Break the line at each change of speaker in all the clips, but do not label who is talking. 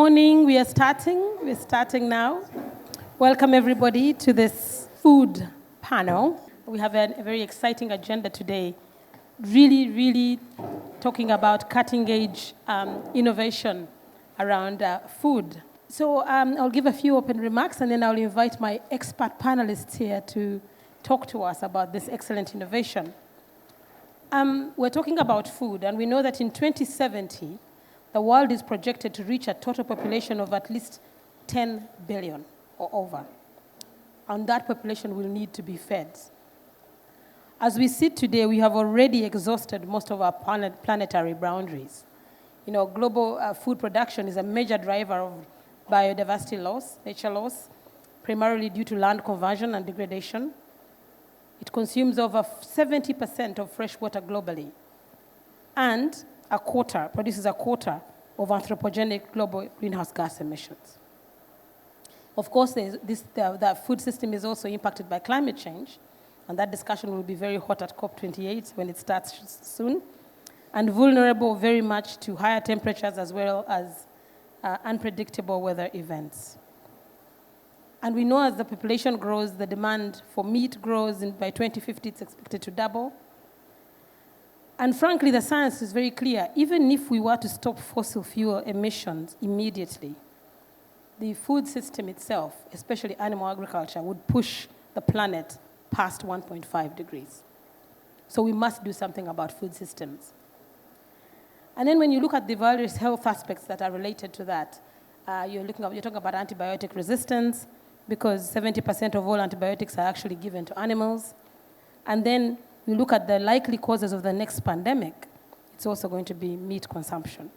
morning. We are starting. We're starting now. Welcome, everybody, to this food panel. We have a very exciting agenda today, really talking about cutting-edge innovation around food. So I'll give a few open remarks, and then I'll invite my expert panelists here to talk to us about this excellent innovation. We're talking about food, and we know that in 2070, the world is projected to reach a total population of at least 10 billion or over. And that population will need to be fed. As we sit today, we have already exhausted most of our planetary boundaries. You know, global food production is a major driver of biodiversity loss, nature loss, primarily due to land conversion and degradation. It consumes over 70% of fresh water globally, and produces a quarter of anthropogenic global greenhouse gas emissions. Of course, the food system is also impacted by climate change, and that discussion will be very hot at COP28 when it starts soon, and vulnerable very much to higher temperatures as well as unpredictable weather events. And we know as the population grows, the demand for meat grows, and by 2050 it's expected to double. And frankly, the science is very clear. Even if we were to stop fossil fuel emissions immediately, the food system itself, especially animal agriculture, would push the planet past 1.5 degrees. So we must do something about food systems. And then when you look at the various health aspects that are related to that, you're talking about antibiotic resistance, because 70% of all antibiotics are actually given to animals. And then you look at the likely causes of the next pandemic, it's also going to be meat consumption.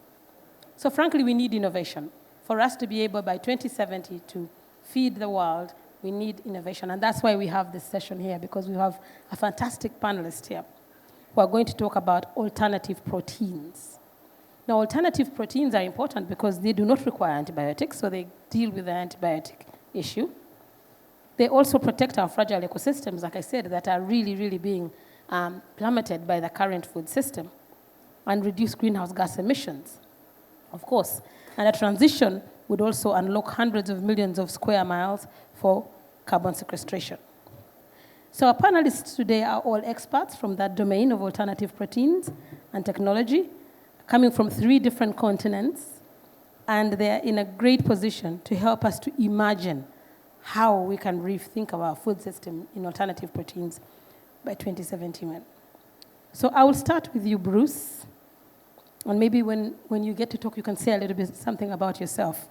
So frankly, we need innovation. For us to be able by 2070 to feed the world, we need innovation. And that's why we have this session here, because we have a fantastic panelist here who are going to talk about alternative proteins. Now, alternative proteins are important because they do not require antibiotics, so they deal with the antibiotic issue. They also protect our fragile ecosystems, like I said, that are really being plummeted by the current food system, and reduce greenhouse gas emissions, of course. And a transition would also unlock hundreds of millions of square miles for carbon sequestration. So our panelists today are all experts from that domain of alternative proteins and technology, coming from 3 different continents, and they're in a great position to help us to imagine how we can rethink our food system in alternative proteins by 2071. So I will start with you, Bruce, and maybe when you get to talk, you can say a little bit something about yourself.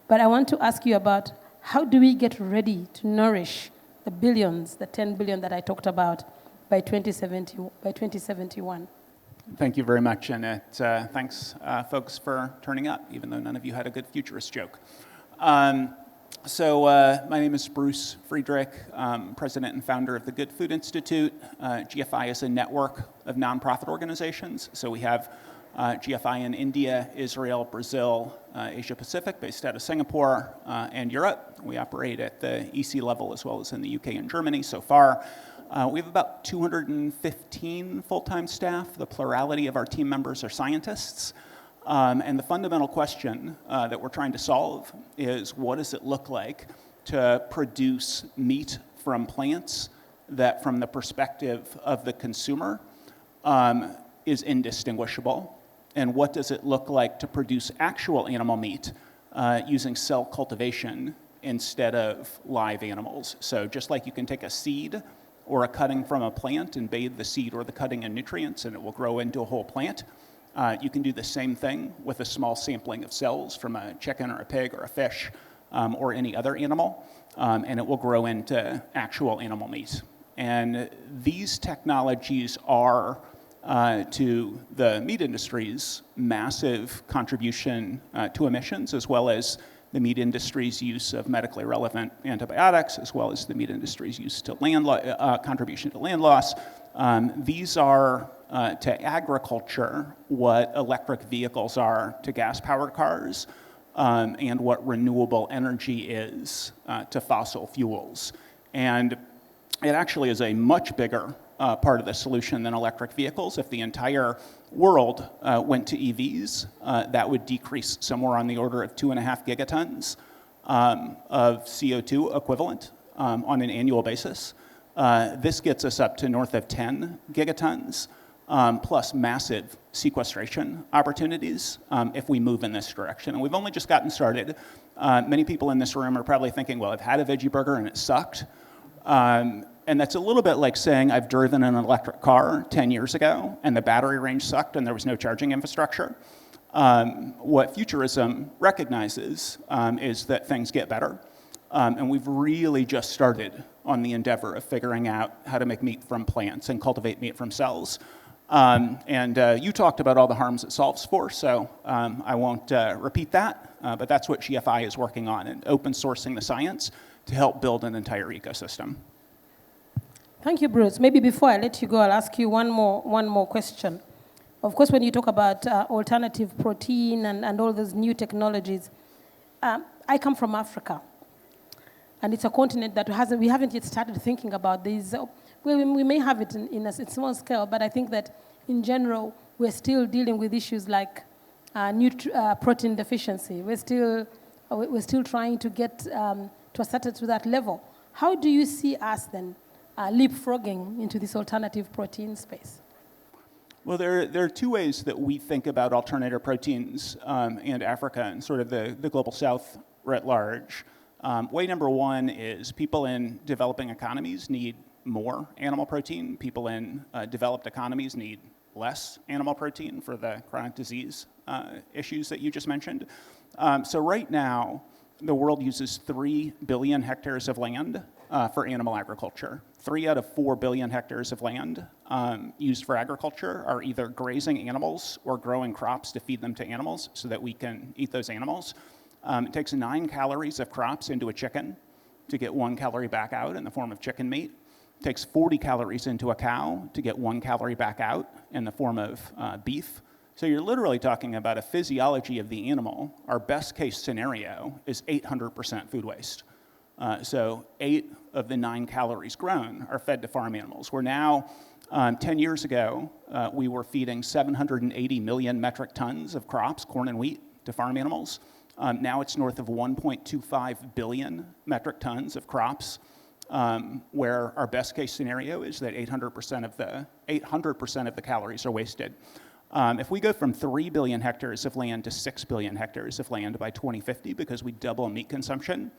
But I want to ask you about how do we get ready to nourish the billions, the 10 billion that I talked about by 2071?
Thank you very much, and thanks, folks, for turning up, even though none of you had a good futurist joke. So my name is Bruce Friedrich, president and founder of the Good Food Institute. GFI is a network of nonprofit organizations. So we have GFI in India, Israel, Brazil, Asia Pacific, based out of Singapore, and Europe. We operate at the EC level as well as in the UK and Germany so far. We have about 215 full-time staff. The plurality of our team members are scientists. And the fundamental question that we're trying to solve is, what does it look like to produce meat from plants that, from the perspective of the consumer, is indistinguishable? And what does it look like to produce actual animal meat using cell cultivation instead of live animals? So just like you can take a seed or a cutting from a plant and bathe the seed or the cutting in nutrients and it will grow into a whole plant, you can do the same thing with a small sampling of cells from a chicken or a pig or a fish or any other animal, and it will grow into actual animal meat. And these technologies are, to the meat industry's massive contribution to emissions, as well as the meat industry's use of medically relevant antibiotics, as well as the meat industry's use to contribution to land loss. These are to agriculture what electric vehicles are to gas-powered cars, and what renewable energy is to fossil fuels. And it actually is a much bigger part of the solution than electric vehicles. If the entire world went to EVs, that would decrease somewhere on the order of 2.5 gigatons of CO2 equivalent on an annual basis. This gets us up to north of 10 gigatons, plus massive sequestration opportunities if we move in this direction. And we've only just gotten started. Many people in this room are probably thinking, well, I've had a veggie burger and it sucked. And that's a little bit like saying I've driven an electric car 10 years ago and the battery range sucked and there was no charging infrastructure. What futurism recognizes is that things get better. And we've really just started on the endeavor of figuring out how to make meat from plants and cultivate meat from cells. You talked about all the harms it solves for, so I won't repeat that, but that's what GFI is working on, and open sourcing the science to help build an entire ecosystem.
Thank you, Bruce. Maybe before I let you go, I'll ask you one more question. Of course, when you talk about alternative protein and all those new technologies, I come from Africa, and it's a continent that we haven't yet started thinking about these. We may have it in a small scale, but I think that in general, we're still dealing with issues like protein deficiency. We're still trying to get to that level. How do you see us then leapfrogging into this alternative protein space?
Well, there are two ways that we think about alternative proteins and Africa and sort of the global south writ large. Way number one is people in developing economies need more animal protein. People in developed economies need less animal protein for the chronic disease issues that you just mentioned. So right now, the world uses 3 billion hectares of land for animal agriculture. 3 out of 4 billion hectares of land used for agriculture are either grazing animals or growing crops to feed them to animals so that we can eat those animals. It takes 9 calories of crops into a chicken to get 1 calorie back out in the form of chicken meat. It takes 40 calories into a cow to get 1 calorie back out in the form of beef. So you're literally talking about a physiology of the animal. Our best case scenario is 800% food waste. So 8 of the 9 calories grown are fed to farm animals. We're now, 10 years ago, we were feeding 780 million metric tons of crops, corn and wheat, to farm animals. Now it's north of 1.25 billion metric tons of crops, where our best case scenario is that 800% of the calories are wasted. If we go from 3 billion hectares of land to 6 billion hectares of land by 2050 because we double meat consumption,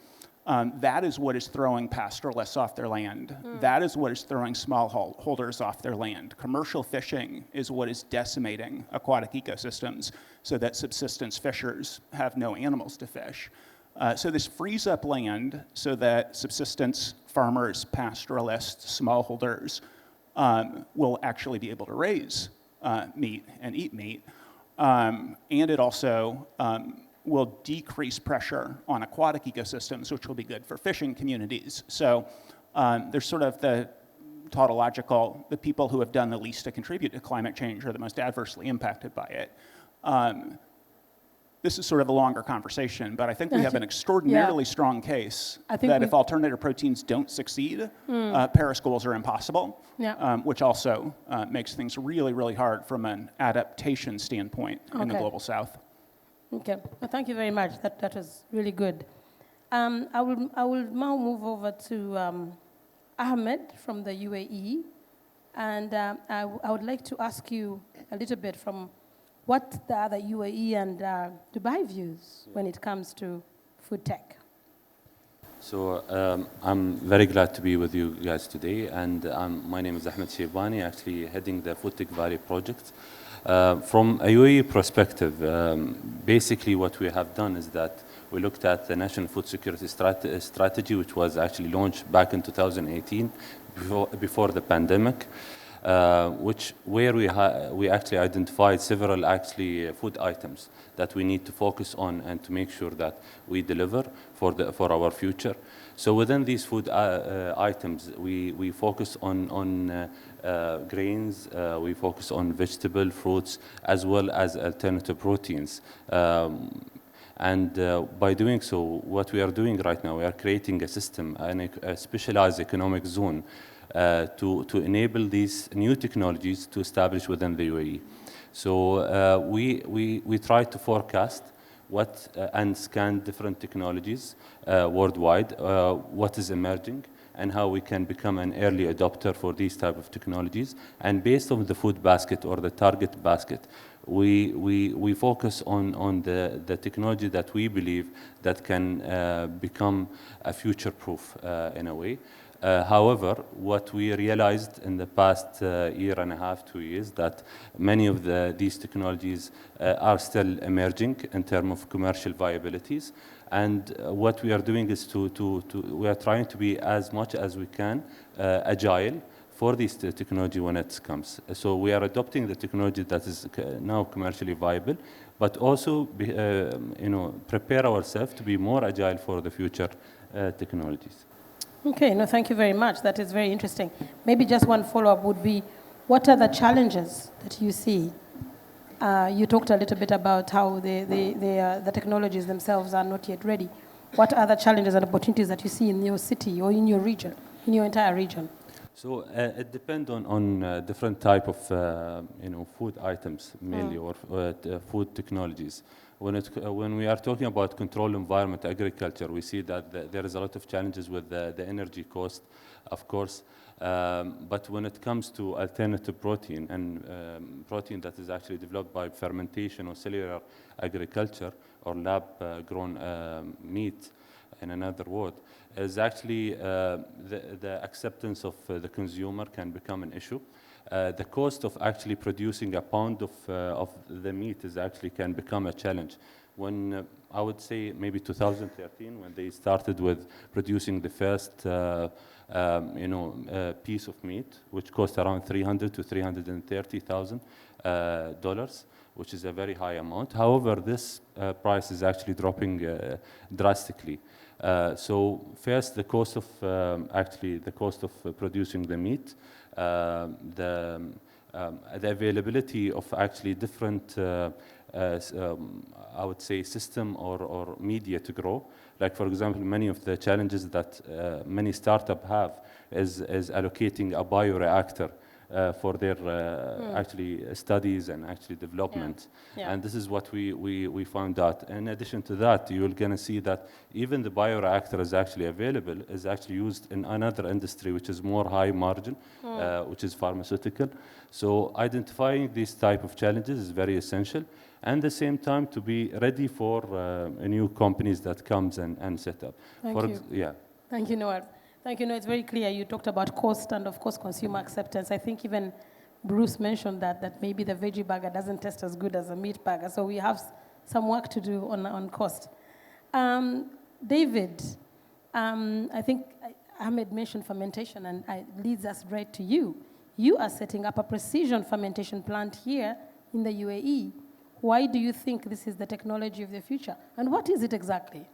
that is what is throwing pastoralists off their land. That is what is throwing smallholders off their land. Commercial fishing is what is decimating aquatic ecosystems so that subsistence fishers have no animals to fish. So this frees up land so that subsistence farmers, pastoralists, smallholders will actually be able to raise meat and eat meat. And it also will decrease pressure on aquatic ecosystems, which will be good for fishing communities. So there's sort of the tautological, the people who have done the least to contribute to climate change are the most adversely impacted by it. This is sort of a longer conversation, but I think we have an extraordinarily strong case that if alternative proteins don't succeed, Paris goals are impossible, which also makes things really, really hard from an adaptation standpoint in the global south.
Okay, well, thank you very much. That was really good. I will now move over to Ahmed from the UAE, and I would like to ask you a little bit from what the other UAE and Dubai views when it comes to food tech.
So I'm very glad to be with you guys today, and my name is Ahmed Shebani, actually heading the Food Tech Valley project. From a UAE perspective, basically what we have done is that we looked at the National Food Security Strategy, which was actually launched back in 2018, before the pandemic. Where we actually identified several food items that we need to focus on and to make sure that we deliver for our future. So within these food items, we focus on grains, we focus on vegetable, fruits, as well as alternative proteins. And by doing so, what we are doing right now, we are creating a system, a specialized economic zone, to enable these new technologies to establish within the UAE. So we try to forecast what and scan different technologies worldwide, what is emerging, and how we can become an early adopter for these type of technologies. And based on the food basket or the target basket, we focus on the technology that we believe that can become a future-proof in a way. However, what we realized in the past year and a half, 2 years, that many of these technologies are still emerging in terms of commercial viabilities. And what we are doing is we are trying to be as much as we can agile for this technology when it comes. So we are adopting the technology that is now commercially viable, but also prepare ourselves to be more agile for the future technologies.
Okay, no, thank you very much. That is very interesting. Maybe just one follow-up would be, what are the challenges that you see? You talked a little bit about how the technologies themselves are not yet ready. What are the challenges and opportunities that you see in your city or in your region, in your entire region?
So it depends on different type of food items mainly, or food technologies. When we are talking about controlled environment agriculture, we see that there is a lot of challenges with the energy cost, of course. But when it comes to alternative protein and protein that is actually developed by fermentation or cellular agriculture or lab-grown meat, in another word, is actually the acceptance of the consumer can become an issue. The cost of actually producing a pound of the meat is actually can become a challenge. When I would say maybe 2013, when they started with producing the first piece of meat, which cost around $300,000 to $330,000, which is a very high amount. However, this price is actually dropping drastically. So first, the cost of producing the meat, the availability of actually different, I would say, system or media to grow. Like, for example, many of the challenges that many startups have is allocating a bioreactor for their actually studies and actually development.
Yeah.
And this is what we found out. In addition to that, you're going to see that even the bioreactor is actually available, is actually used in another industry, which is more high margin, which is pharmaceutical. So identifying these type of challenges is very essential. And at the same time, to be ready for new companies that comes and set up.
Thank you. Thank you, Noah. Thank you. No, it's very clear. You talked about cost and, of course, consumer acceptance. I think even Bruce mentioned that maybe the veggie burger doesn't taste as good as a meat burger. So we have some work to do on cost. David, I think Ahmed mentioned fermentation, and it leads us right to you. You are setting up a precision fermentation plant here in the UAE. Why do you think this is the technology of the future? And what is it exactly?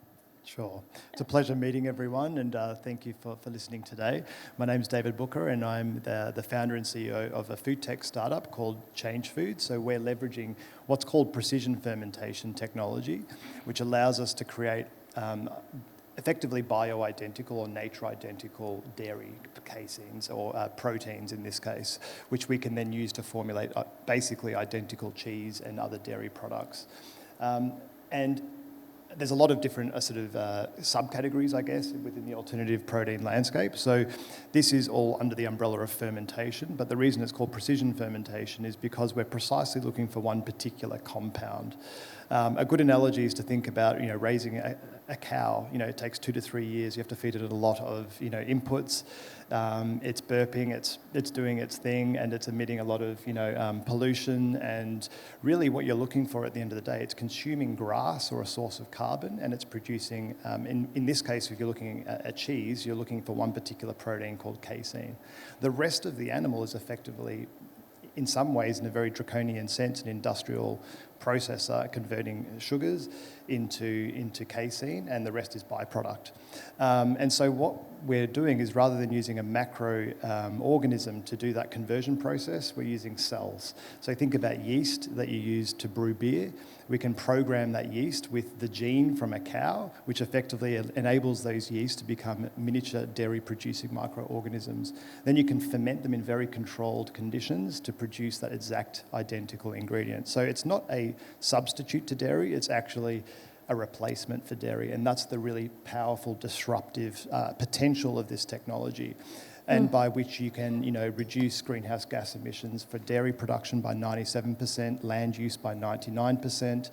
Sure. It's a pleasure meeting everyone, and thank you for listening today. My name is David Booker, and I'm the founder and CEO of a food tech startup called Change Food. So we're leveraging what's called precision fermentation technology, which allows us to create effectively bioidentical or nature-identical dairy caseins, or proteins in this case, which we can then use to formulate basically identical cheese and other dairy products. And there's a lot of different subcategories, I guess, within the alternative protein landscape. So this is all under the umbrella of fermentation, but the reason it's called precision fermentation is because we're precisely looking for one particular compound. A good analogy is to think about, raising a cow. It takes 2 to 3 years. You have to feed it a lot of, inputs. It's burping, it's doing its thing, and it's emitting a lot of, pollution. And really what you're looking for at the end of the day, it's consuming grass or a source of carbon, and it's producing, in this case, if you're looking at cheese, you're looking for one particular protein called casein. The rest of the animal is effectively in some ways, in a very draconian sense, an industrial processor converting sugars into casein, and the rest is byproduct. And so what we're doing is, rather than using a macro organism to do that conversion process, we're using cells. So think about yeast that you use to brew beer. We can program that yeast with the gene from a cow, which effectively enables those yeasts to become miniature dairy-producing microorganisms. Then you can ferment them in very controlled conditions to produce that exact identical ingredient. So it's not a substitute to dairy, it's actually a replacement for dairy, and that's the really powerful disruptive potential of this technology, and by which you can, reduce greenhouse gas emissions for dairy production by 97%, land use by 99%,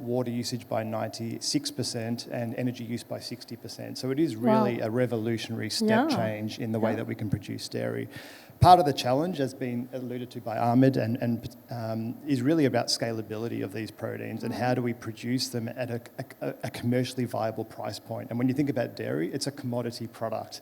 water usage by 96%, and energy use by 60%. So it is really a revolutionary step change in the way that we can produce dairy. Part of the challenge, has been alluded to by Ahmed, and is really about scalability of these proteins and how do we produce them at a commercially viable price point. And when you think about dairy, it's a commodity product.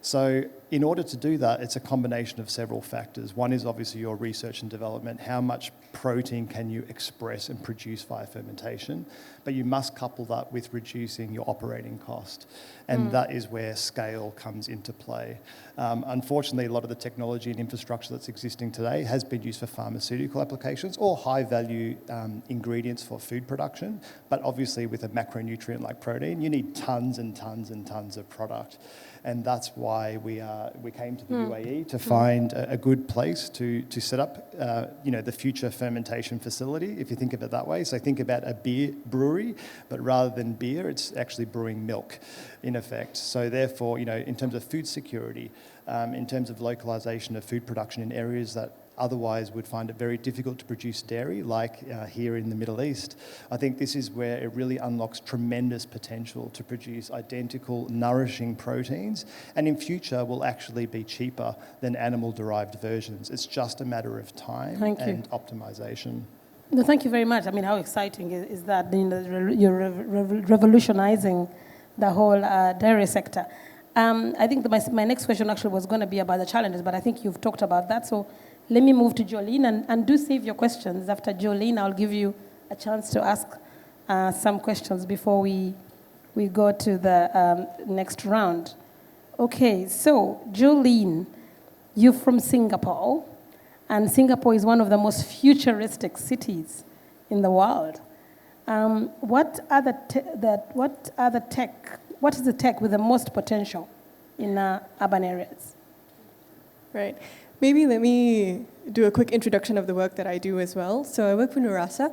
So in order to do that, it's a combination of several factors. One is obviously your research and development. How much protein can you express and produce via fermentation? But you must couple that with reducing your operating cost. And that is where scale comes into play. Unfortunately, a lot of the technology and infrastructure that's existing today has been used for pharmaceutical applications or high-value ingredients for food production. But obviously, with a macronutrient like protein, you need tons and tons and tons of product. And that's why we came to the UAE to find a good place to set up, the future fermentation facility, if you think of it that way. So think about a beer brewery, but rather than beer, it's actually brewing milk, in effect. So therefore, in terms of food security, in terms of localization of food production in areas that otherwise would find it very difficult to produce dairy, like here in the Middle East, I think this is where it really unlocks tremendous potential to produce identical, nourishing proteins, and in future will actually be cheaper than animal-derived versions. It's just a matter of time and optimization.
No, thank you very much. I mean, how exciting is that you're revolutionizing the whole dairy sector. I think my next question actually was going to be about the challenges, but I think you've talked about that. So let me move to Jolene, and do save your questions. After Jolene, I'll give you a chance to ask some questions before we go to the next round. Okay, so Jolene, you're from Singapore, and Singapore is one of the most futuristic cities in the world. What is the tech with the most potential in urban areas?
Right. Maybe let me do a quick introduction of the work that I do as well. So I work for Nourishing.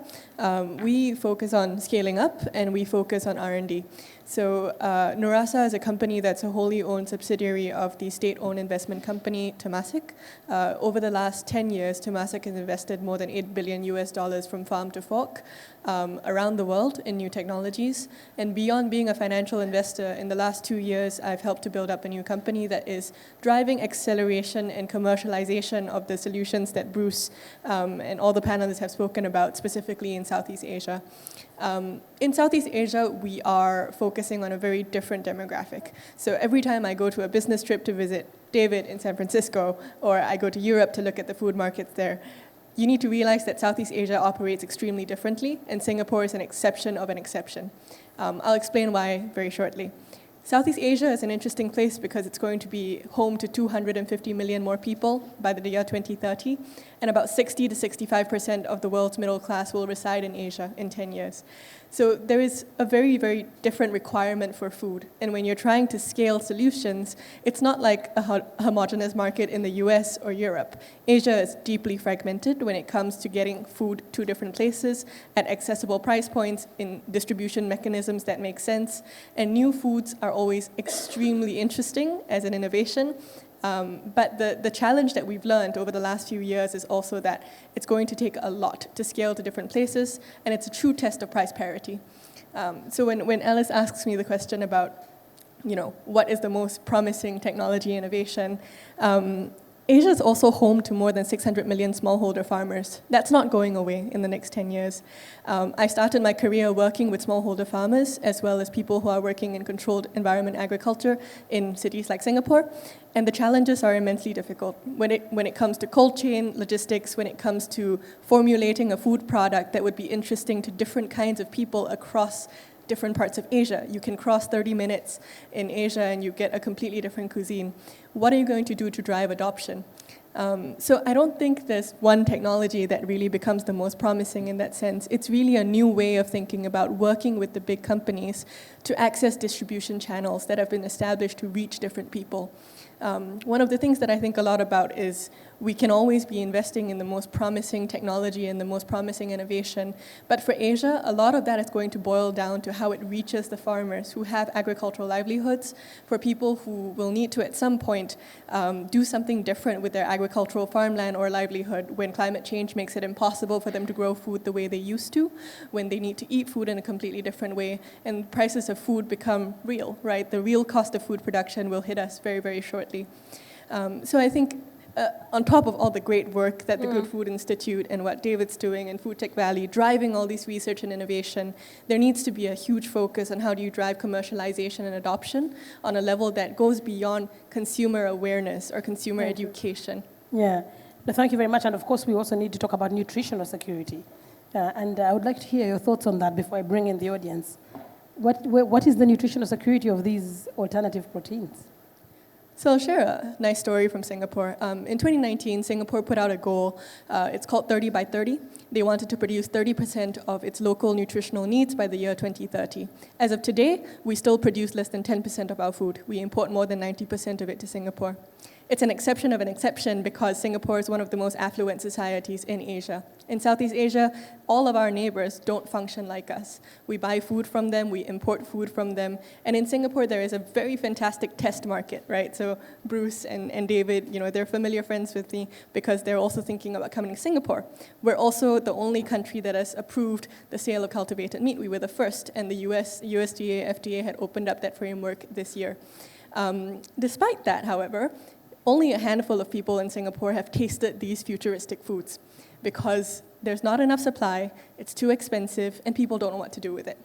We focus on scaling up, and we focus on R&D. So Nourishing is a company that's a wholly owned subsidiary of the state-owned investment company Temasek. Over the last 10 years, Temasek has invested more than $8 billion from farm to fork around the world in new technologies. And beyond being a financial investor, in the last 2 years, I've helped to build up a new company that is driving acceleration and commercialization of the solutions that Bruce and all the panelists have spoken about, specifically in Southeast Asia. In Southeast Asia, we are focusing on a very different demographic. So every time I go to a business trip to visit David in San Francisco, or I go to Europe to look at the food markets there, you need to realize that Southeast Asia operates extremely differently, and Singapore is an exception of an exception. I'll explain why very shortly. Southeast Asia is an interesting place because it's going to be home to 250 million more people by the year 2030, and about 60 to 65% of the world's middle class will reside in Asia in 10 years. So there is a very, very different requirement for food. And when you're trying to scale solutions, it's not like a homogeneous market in the US or Europe. Asia is deeply fragmented when it comes to getting food to different places at accessible price points in distribution mechanisms that make sense. And new foods are always extremely interesting as an innovation. But the challenge that we've learned over the last few years is also that it's going to take a lot to scale to different places, and it's a true test of price parity. So when Alice asks me the question about, what is the most promising technology innovation, Asia is also home to more than 600 million smallholder farmers. That's not going away in the next 10 years. I started my career working with smallholder farmers, as well as people who are working in controlled environment agriculture in cities like Singapore. And the challenges are immensely difficult when it comes to cold chain logistics, when it comes to formulating a food product that would be interesting to different kinds of people across different parts of Asia. You can cross 30 minutes in Asia and you get a completely different cuisine. What are you going to do to drive adoption? So I don't think there's one technology that really becomes the most promising in that sense. It's really a new way of thinking about working with the big companies to access distribution channels that have been established to reach different people. One of the things that I think a lot about is we can always be investing in the most promising technology and the most promising innovation. But for Asia, a lot of that is going to boil down to how it reaches the farmers who have agricultural livelihoods, for people who will need to at some point do something different with their agricultural farmland or livelihood when climate change makes it impossible for them to grow food the way they used to, when they need to eat food in a completely different way, and prices of food become real, right? The real cost of food production will hit us very, very shortly. So I think on top of all the great work that the Good Food Institute and what David's doing in Food Tech Valley, driving all these research and innovation, there needs to be a huge focus on how do you drive commercialization and adoption on a level that goes beyond consumer awareness or consumer education.
Yeah, no, thank you very much. And of course, we also need to talk about nutritional security. And I would like to hear your thoughts on that before I bring in the audience. What is the nutritional security of these alternative proteins?
So I'll share a nice story from Singapore. In 2019, Singapore put out a goal. It's called 30 by 30. They wanted to produce 30% of its local nutritional needs by the year 2030. As of today, we still produce less than 10% of our food. We import more than 90% of it to Singapore. It's an exception of an exception because Singapore is one of the most affluent societies in Asia. In Southeast Asia, all of our neighbors don't function like us. We buy food from them, we import food from them, and in Singapore there is a very fantastic test market, right? So Bruce and David, they're familiar friends with me because they're also thinking about coming to Singapore. We're also the only country that has approved the sale of cultivated meat. We were the first, and the USDA, FDA had opened up that framework this year. Despite that, however, only a handful of people in Singapore have tasted these futuristic foods because there's not enough supply, it's too expensive, and people don't know what to do with it.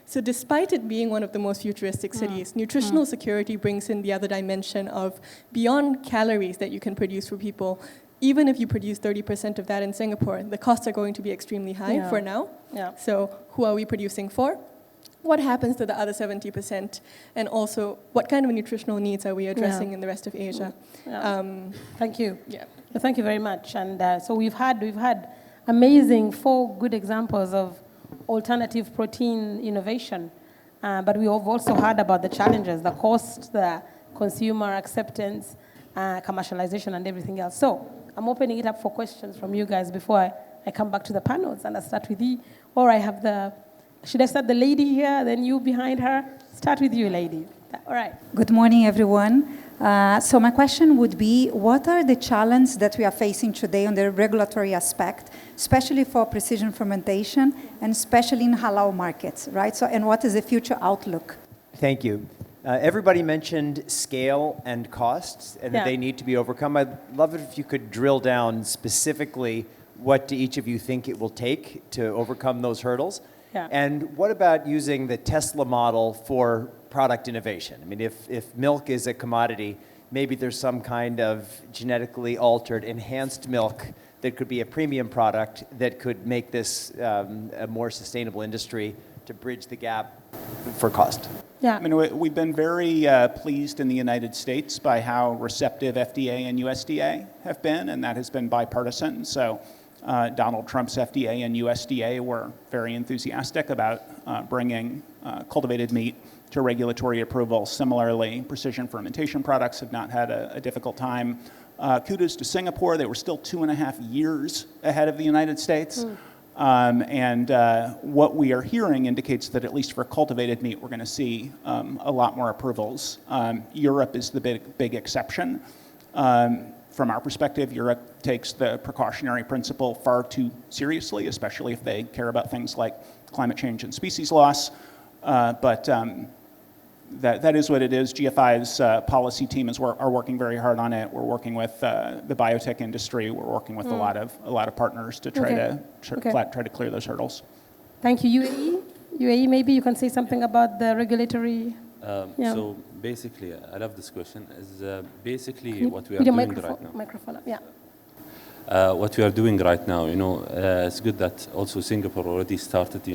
So despite it being one of the most futuristic cities, nutritional security brings in the other dimension of beyond calories that you can produce for people. Even if you produce 30% of that in Singapore, the costs are going to be extremely high for now. Yeah. So who are we producing for? What happens to the other 70%? And also, what kind of nutritional needs are we addressing in the rest of Asia?
Thank you.
Yeah.
Thank you very much. And so we've had amazing 4 good examples of alternative protein innovation. But we have also heard about the challenges, the cost, the consumer acceptance, commercialization, and everything else. So I'm opening it up for questions from you guys before I come back to the panels. And I'll start with you. Or I have should I start the lady here, then you behind her? Start with you, lady. All right.
Good morning, everyone. So my question would be, what are the challenges that we are facing today on the regulatory aspect, especially for precision fermentation and especially in halal markets, right? So, and what is the future outlook?
Thank you. Everybody mentioned scale and costs and that they need to be overcome. I'd love it if you could drill down specifically what do each of you think it will take to overcome those hurdles.
Yeah.
And what about using the Tesla model for product innovation? I mean, if milk is a commodity, maybe there's some kind of genetically altered, enhanced milk that could be a premium product that could make this a more sustainable industry to bridge the gap for cost.
Yeah.
I mean, we've been very pleased in the United States by how receptive FDA and USDA have been, and that has been bipartisan. So Donald Trump's FDA and USDA were very enthusiastic about bringing cultivated meat to regulatory approval. Similarly, precision fermentation products have not had a difficult time. Kudos to Singapore. They were still 2.5 years ahead of the United States. And what we are hearing indicates that at least for cultivated meat, we're going to see a lot more approvals. Europe is the big exception. From our perspective, Europe takes the precautionary principle far too seriously, especially if they care about things like climate change and species loss. But that is what it is. GFI's policy team are working very hard on it. We're working with the biotech industry. We're working with a lot of partners to try to clear those hurdles.
Thank you. UAE? UAE, maybe you can say something about the regulatory.
So basically, I love this question. Is basically what we are doing right now.
Microphone up, yeah.
What we are doing right now, it's good that also Singapore already started,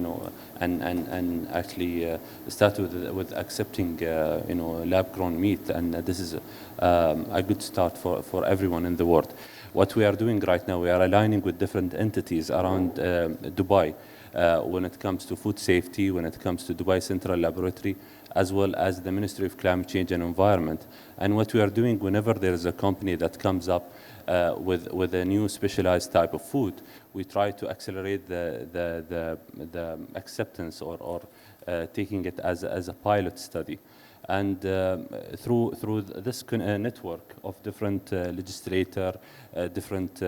and actually started with accepting, lab-grown meat, and this is a good start for everyone in the world. What we are doing right now, we are aligning with different entities around Dubai when it comes to food safety, when it comes to Dubai Central Laboratory, as well as the Ministry of Climate Change and Environment. And what we are doing whenever there is a company that comes up with a new specialized type of food, we try to accelerate the acceptance or taking it as a pilot study. And through this network of different legislator, different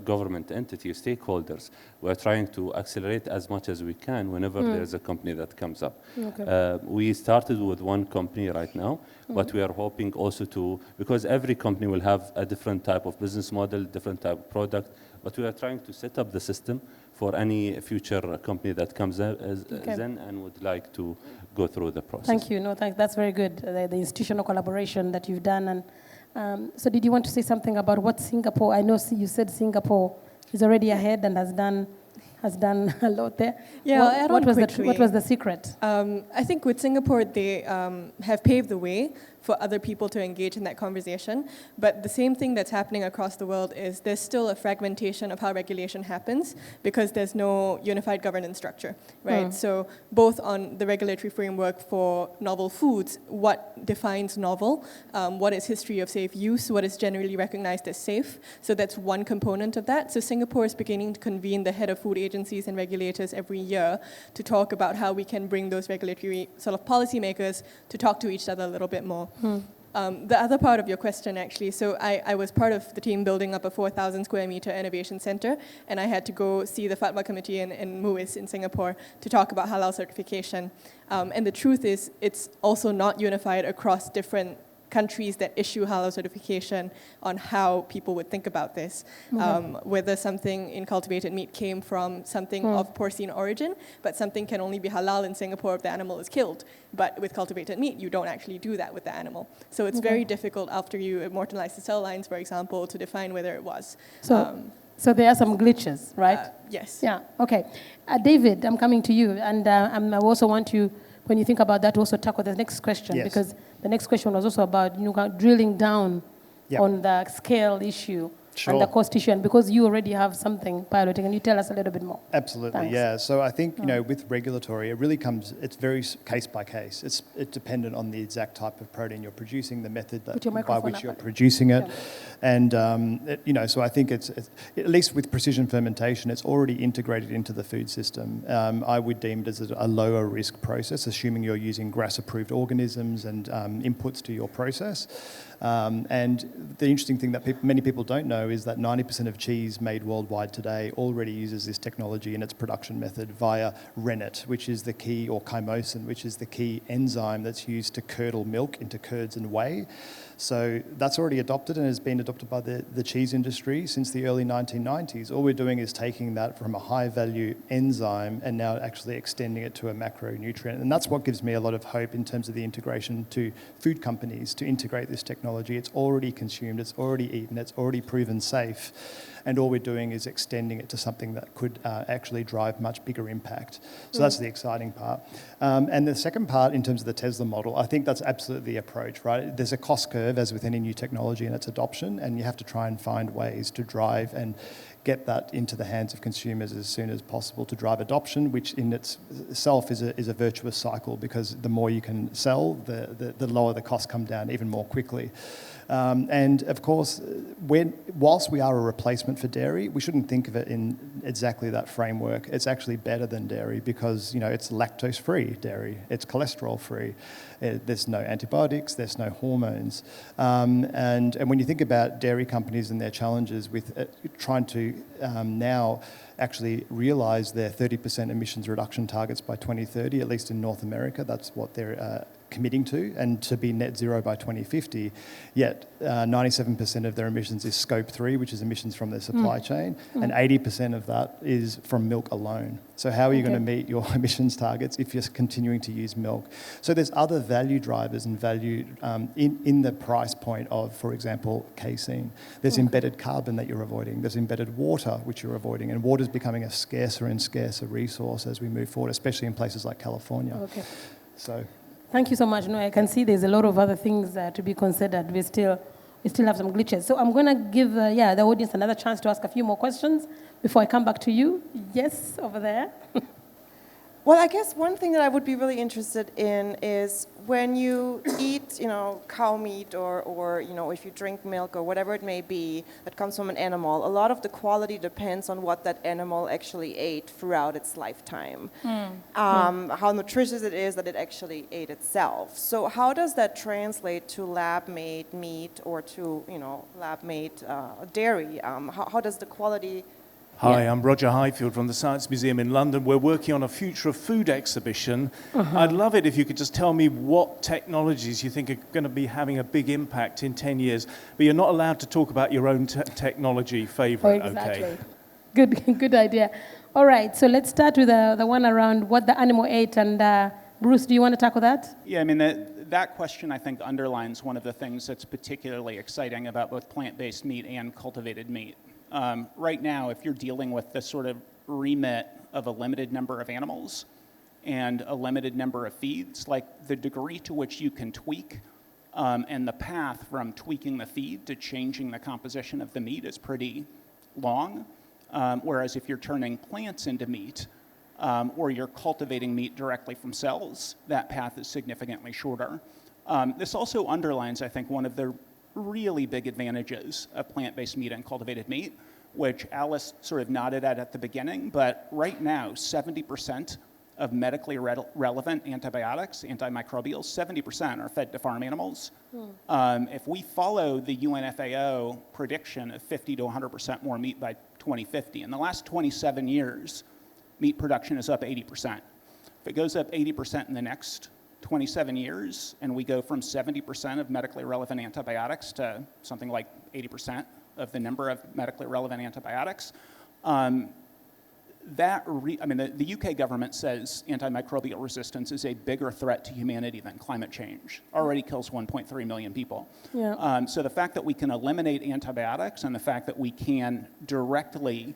government entities, stakeholders, we're trying to accelerate as much as we can whenever there's a company that comes up. Okay. We started with one company right now, but we are hoping also because every company will have a different type of business model, different type of product, but we are trying to set up the system for any future company that comes in and would like to go through the process.
Thank you. No, thanks. That's very good. The institutional collaboration that you've done. And so, did you want to say something about what Singapore? I know you said Singapore is already ahead and has done a lot there.
Yeah,
what was the secret?
I think with Singapore, they have paved the way for other people to engage in that conversation. But the same thing that's happening across the world is there's still a fragmentation of how regulation happens because there's no unified governance structure, right? So both on the regulatory framework for novel foods, what defines novel, what is history of safe use, what is generally recognized as safe. So that's one component of that. So Singapore is beginning to convene the head of food agencies and regulators every year to talk about how we can bring those regulatory sort of policymakers to talk to each other a little bit more. The other part of your question, actually, so I was part of the team building up a 4,000 square meter innovation center, and I had to go see the Fatwa committee in MUIS in Singapore to talk about halal certification. And the truth is, it's also not unified across different countries that issue halal certification on how people would think about this. Whether something in cultivated meat came from something of porcine origin, but something can only be halal in Singapore if the animal is killed. But with cultivated meat, you don't actually do that with the animal. So it's very difficult after you immortalize the cell lines, for example, to define whether it was.
So there are some glitches, right?
Yes.
Yeah, okay. David, I'm coming to you, and I also want you, when you think about that, also tackle the next question, because the next question was also about drilling down on the scale issue and the cost issue, and because you already have something piloting, can you tell us a little bit more?
Absolutely,
Thanks.
yeah. So I think, with regulatory, it really it's very case by case. It's dependent on the exact type of protein you're producing, the method by which you're producing it. And, so I think it's, at least with precision fermentation, it's already integrated into the food system. I would deem it as a lower risk process, assuming you're using GRAS-approved organisms and inputs to your process. And the interesting thing that many people don't know is that 90% of cheese made worldwide today already uses this technology in its production method via rennet, which is the key, or chymosin, which is the key enzyme that's used to curdle milk into curds and whey. So that's already adopted and has been adopted by the cheese industry since the early 1990s. All we're doing is taking that from a high-value enzyme and now actually extending it to a macronutrient. And that's what gives me a lot of hope in terms of the integration to food companies to integrate this technology. It's already consumed, it's already eaten, it's already proven safe. And all we're doing is extending it to something that could actually drive much bigger impact. So that's the exciting part. And the second part, in terms of the Tesla model, I think that's absolutely the approach, right? There's a cost curve, as with any new technology and its adoption, and you have to try and find ways to drive and get that into the hands of consumers as soon as possible to drive adoption, which in itself is a virtuous cycle, because the more you can sell, the lower the costs come down even more quickly. And of course, whilst we are a replacement for dairy, we shouldn't think of it in exactly that framework. It's actually better than dairy because, it's lactose-free dairy, it's cholesterol-free, there's no antibiotics, there's no hormones. And when you think about dairy companies and their challenges with trying to now actually realise their 30% emissions reduction targets by 2030, at least in North America, that's what they're committing to, and to be net zero by 2050, yet 97% of their emissions is scope 3, which is emissions from their supply chain, and 80% of that is from milk alone. So how are you going to meet your emissions targets if you're continuing to use milk? So there's other value drivers and value in the price point of, for example, casein. There's embedded carbon that you're avoiding. There's embedded water, which you're avoiding. And water is becoming a scarcer and scarcer resource as we move forward, especially in places like California.
Okay.
So,
thank you so much. No, I can see there's a lot of other things to be considered. We still have some glitches. So I'm going to give the audience another chance to ask a few more questions before I come back to you. Yes, over there.
Well, I guess one thing that I would be really interested in is when you eat, cow meat or if you drink milk or whatever it may be that comes from an animal, a lot of the quality depends on what that animal actually ate throughout its lifetime. How nutritious it is that it actually ate itself. So how does that translate to lab-made meat or to, lab-made dairy? How does the quality...
Hi, I'm Roger Highfield from the Science Museum in London. We're working on a Future of Food exhibition. I'd love it if you could just tell me what technologies you think are going to be having a big impact in 10 years, but you're not allowed to talk about your own technology favorite,
exactly.
Okay?
Good idea. All right, so let's start with the one around what the animal ate. And Bruce, do you want to tackle that?
Yeah, I mean, that question, I think, underlines one of the things that's particularly exciting about both plant-based meat and cultivated meat. Right now, if you're dealing with the sort of remit of a limited number of animals and a limited number of feeds, like the degree to which you can tweak and the path from tweaking the feed to changing the composition of the meat is pretty long. Whereas if you're turning plants into meat or you're cultivating meat directly from cells, that path is significantly shorter. This also underlines, I think, one of the really big advantages of plant-based meat and cultivated meat, which Alice sort of nodded at the beginning, but right now 70% of medically relevant antibiotics, antimicrobials, 70% are fed to farm animals. If we follow the UNFAO prediction of 50 to 100% more meat by 2050, in the last 27 years, meat production is up 80%. If it goes up 80% in the next 27 years, and we go from 70% of medically relevant antibiotics to something like 80% of the number of medically relevant antibiotics, the UK government says antimicrobial resistance is a bigger threat to humanity than climate change. Already kills 1.3 million people. Yeah. So the fact that we can eliminate antibiotics and the fact that we can directly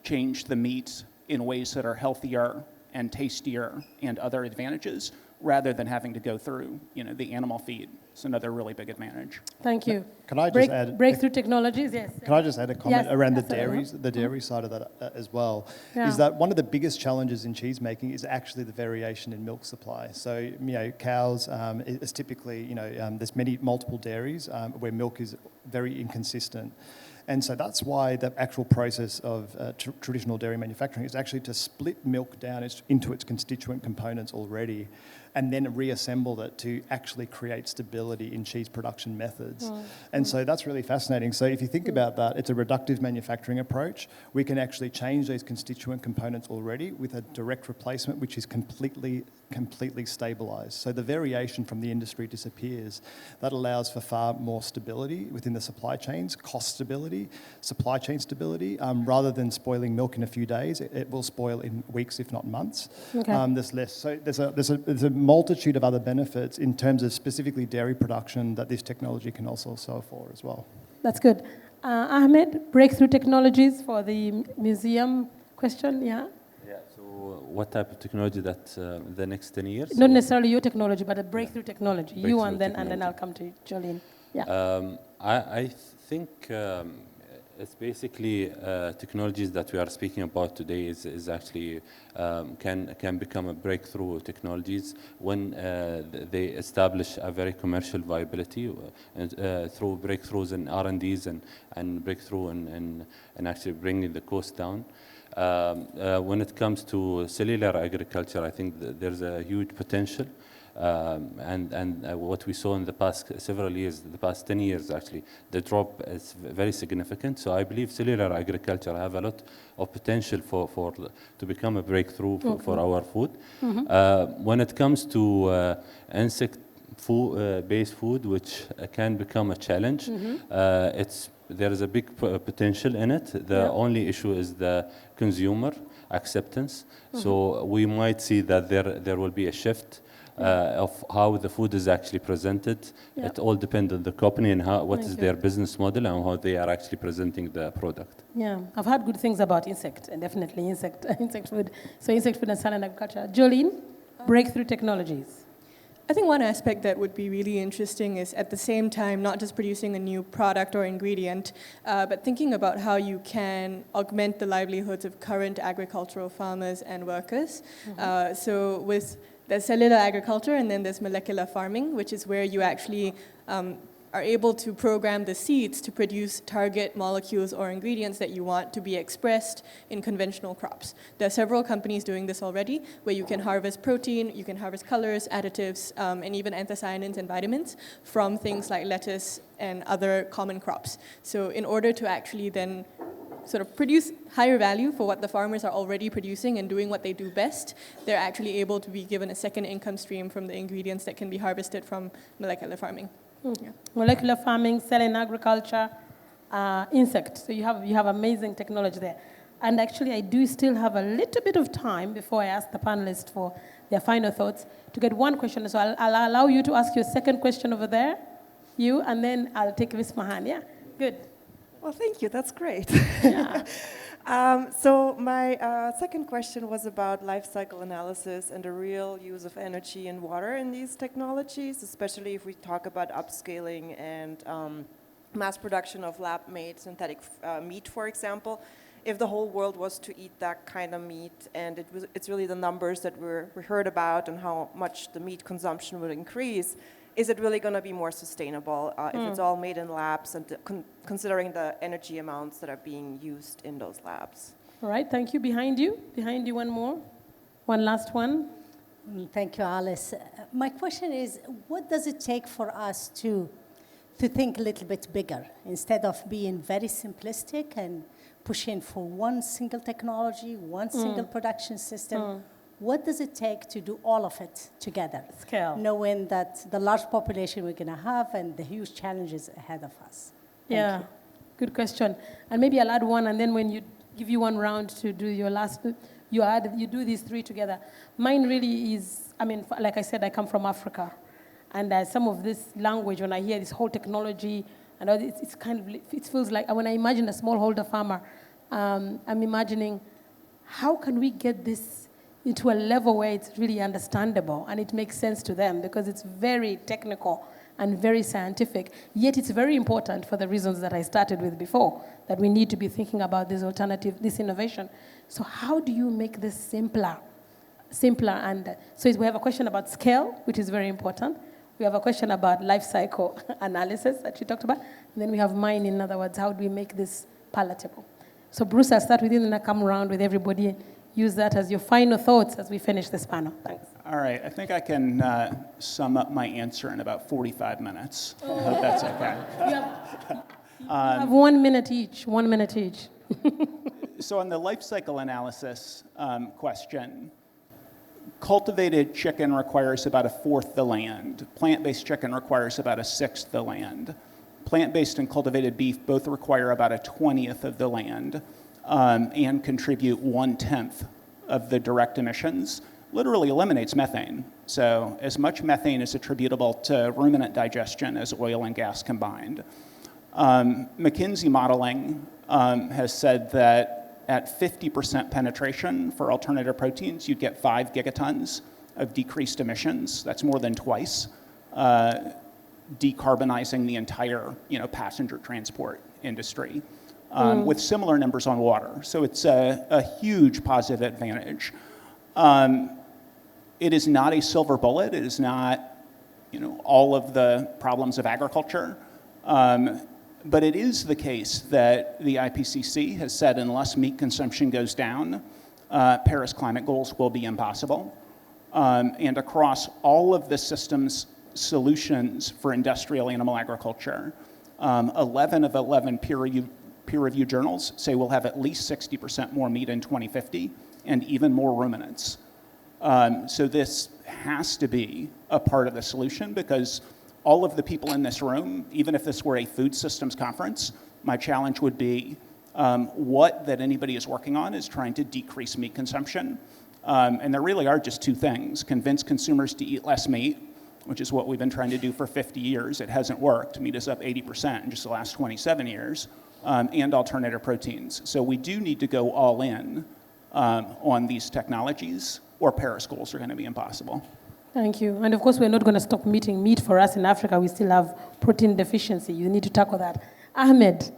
change the meat in ways that are healthier and tastier and other advantages rather than having to go through the animal feed. It's another really big advantage.
Thank you.
Can I just add
breakthrough technologies? Yes.
Can I just add a comment around the dairy side of that as well? Yeah. Is that one of the biggest challenges in cheese making is actually the variation in milk supply. So cows is typically there's multiple dairies where milk is very inconsistent. And so that's why the actual process of traditional dairy manufacturing is actually to split milk down into its constituent components already and then reassemble it to actually create stability in cheese production methods. And so that's really fascinating. So if you think about that, it's a reductive manufacturing approach. We can actually change those constituent components already with a direct replacement, which is completely stabilized. So the variation from the industry disappears. That allows for far more stability within the supply chains, cost stability, supply chain stability. Rather than spoiling milk in a few days, it will spoil in weeks, if not months. Okay. There's less. So there's a multitude of other benefits in terms of specifically dairy production that this technology can also solve for as well.
That's good. Ahmed, breakthrough technologies for the museum question, yeah?
Yeah, so what type of technology that the next 10 years?
Not necessarily your technology, but a breakthrough technology. And then I'll come to Jolene. Yeah.
I think it's basically technologies that we are speaking about today is actually can become a breakthrough technologies when they establish a very commercial viability through breakthroughs in R&Ds and breakthrough and actually bringing the cost down. When it comes to cellular agriculture, I think there's a huge potential and what we saw in the past several years, the past 10 years actually, the drop is very significant. So I believe cellular agriculture have a lot of potential to become a breakthrough for our food. When it comes to insect based food, which can become a challenge, there is a big potential in it. The only issue is the consumer acceptance. So we might see that there will be a shift of how the food is actually presented. It all depends on the company and what is their business model and how they are actually presenting the product.
Yeah, I've heard good things about insect, and definitely insect food. So insect food and silent agriculture. Jolene, breakthrough technologies.
I think one aspect that would be really interesting is at the same time not just producing a new product or ingredient, but thinking about how you can augment the livelihoods of current agricultural farmers and workers. So with there's cellular agriculture and then there's molecular farming, which is where you actually are able to program the seeds to produce target molecules or ingredients that you want to be expressed in conventional crops. There are several companies doing this already, where you can harvest protein, you can harvest colors, additives, and even anthocyanins and vitamins from things like lettuce and other common crops. So in order to actually then sort of produce higher value for what the farmers are already producing and doing what they do best, they're actually able to be given a second income stream from the ingredients that can be harvested from molecular farming.
Molecular farming, cellular agriculture, insects. So you have amazing technology there. And actually, I do still have a little bit of time before I ask the panelists for their final thoughts to get one question. So I'll allow you to ask your second question over there, and then I'll take Ms. Mahan. Yeah, good.
Well, thank you. That's great.
Yeah.
So my second question was about life cycle analysis and the real use of energy and water in these technologies, especially if we talk about upscaling and mass production of lab-made synthetic meat, for example. If the whole world was to eat that kind of meat, and it's really the numbers that we heard about and how much the meat consumption would increase, is it really going to be more sustainable if it's all made in labs and considering the energy amounts that are being used in those labs?
All right, thank you. Behind you, one more. One last one.
Thank you, Alice. My question is, what does it take for us to think a little bit bigger instead of being very simplistic and pushing for one single technology, one single production system? What does it take to do all of it together?
Scale.
Knowing that the large population we're going to have and the huge challenges ahead of us. Thank you.
Good question. And maybe I'll add one, and then when you give you one round to do your last, you do these three together. Mine really is, like I said, I come from Africa. And some of this language, when I hear this whole technology, and it feels like, when I imagine a smallholder farmer, I'm imagining, how can we get this into a level where it's really understandable and it makes sense to them, because it's very technical and very scientific, yet it's very important for the reasons that I started with before, that we need to be thinking about this alternative, this innovation. So how do you make this simpler? And so we have a question about scale, which is very important. We have a question about life cycle analysis that you talked about. And then we have mine, in other words, how do we make this palatable? So Bruce, I'll start with you and then I'll come around with everybody. Use that as your final thoughts as we finish this panel. Thanks.
All right, I think I can sum up my answer in about 45 minutes. I hope that's okay.
You have 1 minute each, 1 minute each.
So on the life cycle analysis question, cultivated chicken requires about 1/4 the land. Plant-based chicken requires about 1/6 the land. Plant-based and cultivated beef both require about 1/20 of the land. And contribute 1/10 of the direct emissions, literally eliminates methane. So as much methane is attributable to ruminant digestion as oil and gas combined. McKinsey modeling has said that at 50% penetration for alternative proteins, you'd get 5 gigatons of decreased emissions. That's more than twice decarbonizing the entire passenger transport industry. With similar numbers on water. So it's a huge positive advantage. It is not a silver bullet. It is not, all of the problems of agriculture. But it is the case that the IPCC has said unless meat consumption goes down, Paris climate goals will be impossible. and across all of the systems solutions for industrial animal agriculture, 11 of 11 peer-reviewed journals say we'll have at least 60% more meat in 2050 and even more ruminants. So this has to be a part of the solution, because all of the people in this room, even if this were a food systems conference, my challenge would be what that anybody is working on is trying to decrease meat consumption. And there really are just two things: convince consumers to eat less meat, which is what we've been trying to do for 50 years. It hasn't worked. Meat is up 80% in just the last 27 years, and alternative proteins. So we do need to go all in on these technologies, or Paris goals are going to be impossible.
Thank you. And of course, we're not going to stop eating meat. For us in Africa, we still have protein deficiency. You need to tackle that. Ahmed.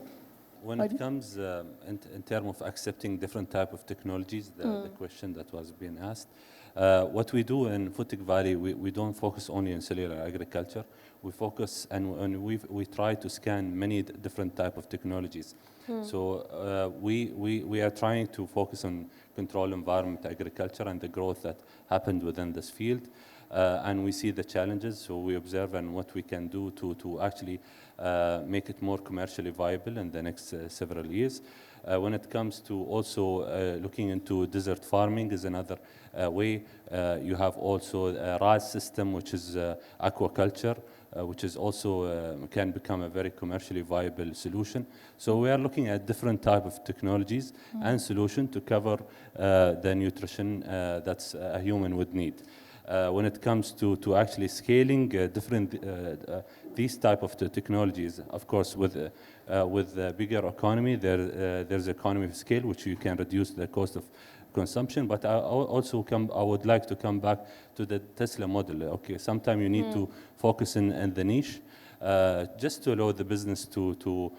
When it comes in terms of accepting different type of technologies, the question that was being asked, what we do in Footic Valley, we don't focus only on cellular agriculture. We focus and we try to scan many different type of technologies. So we are trying to focus on control environment agriculture and the growth that happened within this field. And we see the challenges, so we observe and what we can do to actually make it more commercially viable in the next several years. When it comes to also looking into desert farming is another way. You have also a RAS system, which is aquaculture, which is also can become a very commercially viable solution. So we are looking at different type of technologies and solution to cover the nutrition that's a human would need. When it comes to actually scaling these type of technologies, of course, with the bigger economy, there's economy of scale, which you can reduce the cost of consumption. But I would like to come back to the Tesla model. Okay, sometimes you need to focus in the niche, just to allow the business to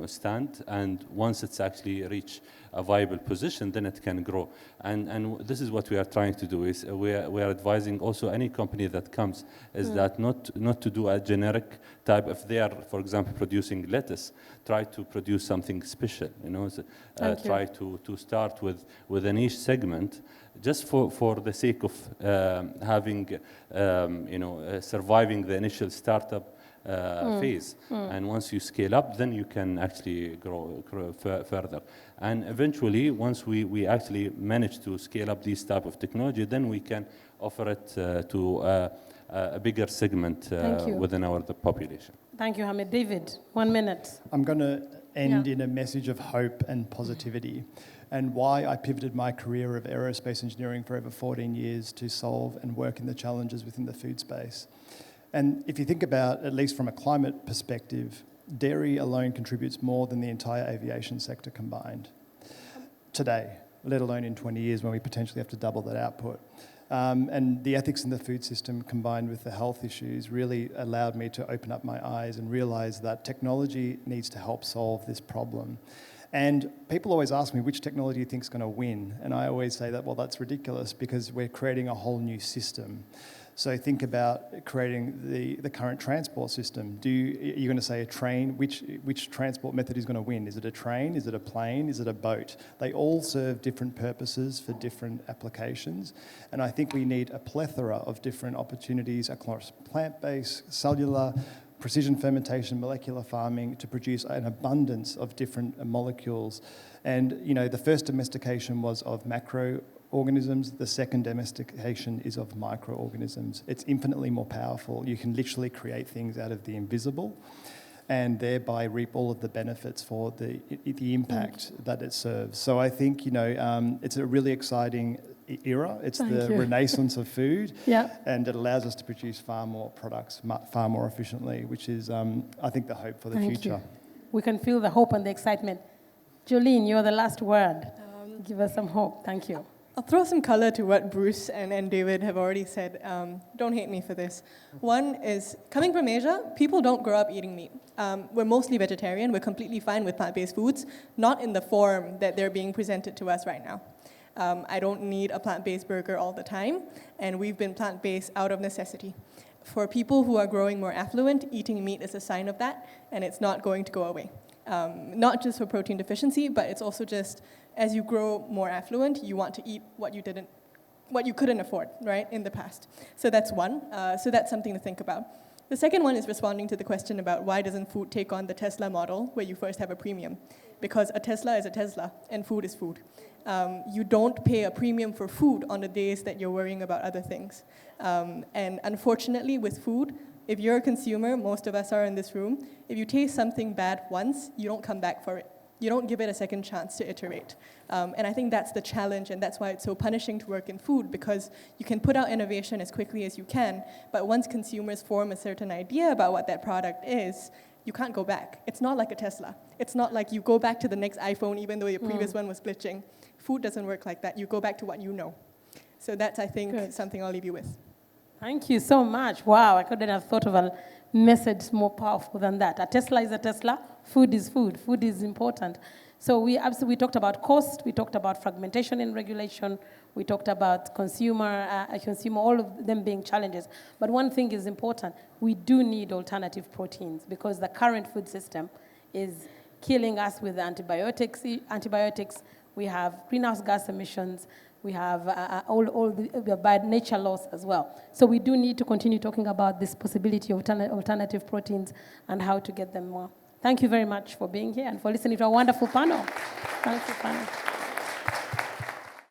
stand, and once it's actually reach a viable position, then it can grow. And this is what we are trying to do. Is we are advising also any company that comes is that not to do a generic type. If they are, for example, producing lettuce, try to produce something special. Try to start with a niche segment, just for the sake of having surviving the initial startup phase. And once you scale up, then you can actually grow further. And eventually, once we actually manage to scale up these type of technology, then we can offer it to a bigger segment within the population.
Thank you, Hamid. David, 1 minute.
I'm going to end in a message of hope and positivity, and why I pivoted my career of aerospace engineering for over 14 years to solve and work in the challenges within the food space. And if you think about, at least from a climate perspective, dairy alone contributes more than the entire aviation sector combined today, let alone in 20 years when we potentially have to double that output. And the ethics in the food system combined with the health issues really allowed me to open up my eyes and realize that technology needs to help solve this problem. And people always ask me, which technology do you think is going to win? And I always say that, well, that's ridiculous, because we're creating a whole new system. So think about creating the current transport system. You're going to say a train? Which transport method is going to win? Is it a train? Is it a plane? Is it a boat? They all serve different purposes for different applications. And I think we need a plethora of different opportunities across plant-based, cellular, precision fermentation, molecular farming, to produce an abundance of different molecules. And the first domestication was of macroorganisms. The second domestication is of microorganisms. It's infinitely more powerful. You can literally create things out of the invisible and thereby reap all of the benefits for the impact that it serves. So I think, it's a really exciting era. It's renaissance of food, and it allows us to produce far more products, far more efficiently, which is, I think, the hope for the future.
We can feel the hope and the excitement. Jolene, you're the last word. Give us some hope. Thank you.
I'll throw some color to what Bruce and David have already said. Don't hate me for this. One is, coming from Asia, people don't grow up eating meat. We're mostly vegetarian. We're completely fine with plant-based foods, not in the form that they're being presented to us right now. I don't need a plant-based burger all the time, and we've been plant-based out of necessity. For people who are growing more affluent, eating meat is a sign of that, and it's not going to go away. Not just for protein deficiency, but it's also just, as you grow more affluent, you want to eat what you didn't what you couldn't afford, right, in the past. So that's one. So that's something to think about. The second one is responding to the question about why doesn't food take on the Tesla model where you first have a premium? Because a Tesla is a Tesla and food is food. You don't pay a premium for food on the days that you're worrying about other things. And unfortunately with food, if you're a consumer, most of us are in this room, if you taste something bad once, you don't come back for it. You don't give it a second chance to iterate. And I think that's the challenge, and that's why it's so punishing to work in food, because you can put out innovation as quickly as you can, but once consumers form a certain idea about what that product is, you can't go back. It's not like a Tesla. It's not like you go back to the next iPhone even though your previous one was glitching. Food doesn't work like that. You go back to what you know. So that's, I think, something I'll leave you with.
Thank you so much. Wow, I couldn't have thought of a message more powerful than that. A Tesla is a Tesla. Food is food. Food is important. So we talked about cost. We talked about fragmentation in regulation. We talked about consumer, all of them being challenges. But one thing is important. We do need alternative proteins because the current food system is killing us with antibiotics. We have greenhouse gas emissions. We have the by nature loss as well. So we do need to continue talking about this possibility of alternative proteins and how to get them more. Thank you very much for being here and for listening to our wonderful panel. Thank you, panel.